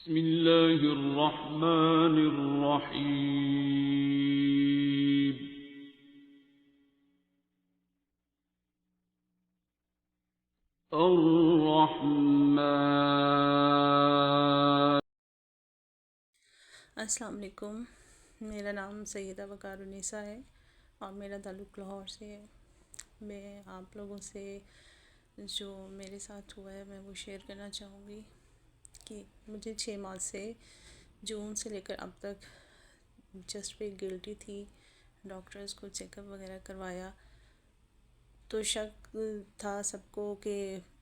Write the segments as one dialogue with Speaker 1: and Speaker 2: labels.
Speaker 1: بسم اللہ الرحمن الرحیم الرحمن۔
Speaker 2: السلام علیکم، میرا نام سیدہ وقار النساء ہے اور میرا تعلق لاہور سے ہے۔ میں آپ لوگوں سے جو میرے ساتھ ہوا ہے میں وہ شیئر کرنا چاہوں گی کہ مجھے 6 ماہ سے جون سے لے کر اب تک چیسٹ پہ گلٹی تھی۔ ڈاکٹرز کو چیک اپ وغیرہ کروایا تو شک تھا سب کو کہ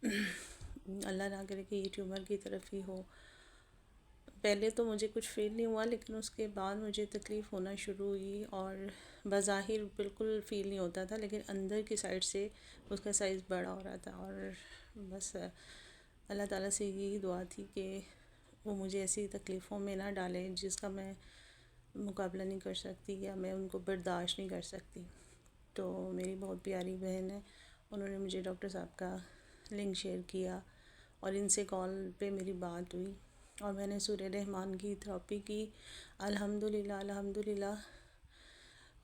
Speaker 2: اللہ نہ کرے کہ یہ ٹیومر کی طرف ہی ہو۔ پہلے تو مجھے کچھ فیل نہیں ہوا، لیکن اس کے بعد مجھے تکلیف ہونا شروع ہوئی اور بظاہر بالکل فیل نہیں ہوتا تھا، لیکن اندر کی سائڈ سے اس کا سائز بڑا ہو رہا تھا۔ اور بس اللہ تعالیٰ سے یہی دعا تھی کہ وہ مجھے ایسی تکلیفوں میں نہ ڈالے جس کا میں مقابلہ نہیں کر سکتی یا میں ان کو برداشت نہیں کر سکتی۔ تو میری بہت پیاری بہن ہے، انہوں نے مجھے ڈاکٹر صاحب کا لنک شیئر کیا اور ان سے کال پہ میری بات ہوئی اور میں نے سورہ رحمان کی تھراپی کی۔ الحمدللہ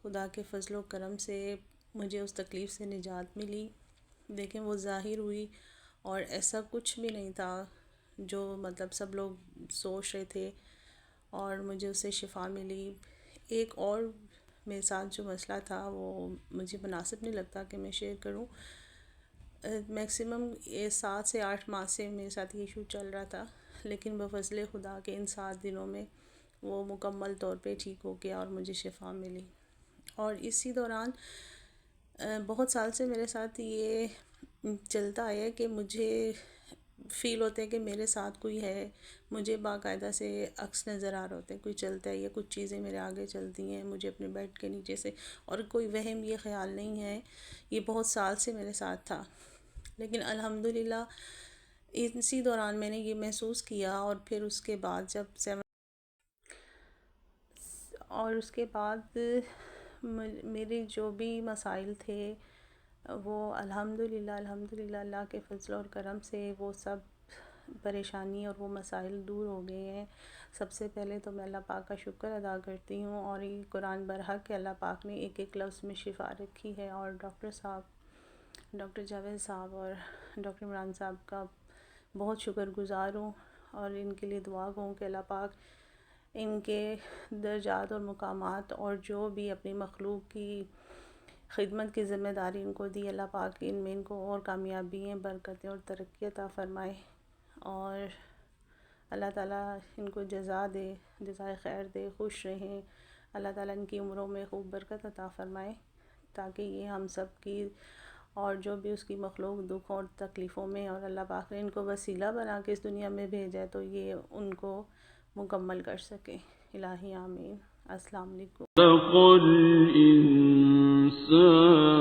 Speaker 2: خدا کے فضل و کرم سے مجھے اس تکلیف سے نجات ملی، لیکن وہ ظاہر ہوئی اور ایسا کچھ بھی نہیں تھا جو مطلب سب لوگ سوچ رہے تھے، اور مجھے اس سے شفا ملی۔ ایک اور میرے ساتھ جو مسئلہ تھا وہ مجھے مناسب نہیں لگتا کہ میں شیئر کروں۔ میکسیمم 7 سے 8 ماہ سے میرے ساتھ یہ ایشو چل رہا تھا، لیکن بفضل خدا کے ان 7 دنوں میں وہ مکمل طور پہ ٹھیک ہو گیا اور مجھے شفا ملی۔ اور اسی دوران بہت سال سے میرے ساتھ یہ چلتا آیا ہے کہ مجھے فیل ہوتا ہے کہ میرے ساتھ کوئی ہے، مجھے باقاعدہ سے عکس نظر آ رہا ہوتا ہے، کوئی چلتا ہے یا کچھ چیزیں میرے آگے چلتی ہیں مجھے اپنے بیڈ کے نیچے سے، اور کوئی وہم یہ خیال نہیں ہے۔ یہ بہت سال سے میرے ساتھ تھا، لیکن الحمدللہ اسی دوران میں نے یہ محسوس کیا، اور پھر اس کے بعد میرے جو بھی مسائل تھے وہ الحمدللہ اللہ کے فضل اور کرم سے وہ سب پریشانی اور وہ مسائل دور ہو گئے ہیں۔ سب سے پہلے تو میں اللہ پاک کا شکر ادا کرتی ہوں، اور یہ قرآن برحق کہ اللہ پاک نے ایک ایک لفظ میں شفا رکھی ہے، اور ڈاکٹر جاوید صاحب اور ڈاکٹر عمران صاحب کا بہت شکر گزار ہوں، اور ان کے لیے دعا ہوں کہ اللہ پاک ان کے درجات اور مقامات اور جو بھی اپنی مخلوق کی خدمت کی ذمہ داری ان کو دی، اللہ پاک ان کو اور کامیابیاں، برکتیں اور ترقی عطا فرمائے، اور اللہ تعالیٰ ان کو جزائے خیر دے، خوش رہیں، اللہ تعالیٰ ان کی عمروں میں خوب برکت عطا فرمائے، تاکہ یہ ہم سب کی اور جو بھی اس کی مخلوق دکھ اور تکلیفوں میں، اور اللہ پاک نے ان کو وسیلہ بنا کے اس دنیا میں بھیجا ہے تو یہ ان کو مکمل کر سکے۔ الہی آمین۔ السلام علیکم۔
Speaker 1: خلق الإنسان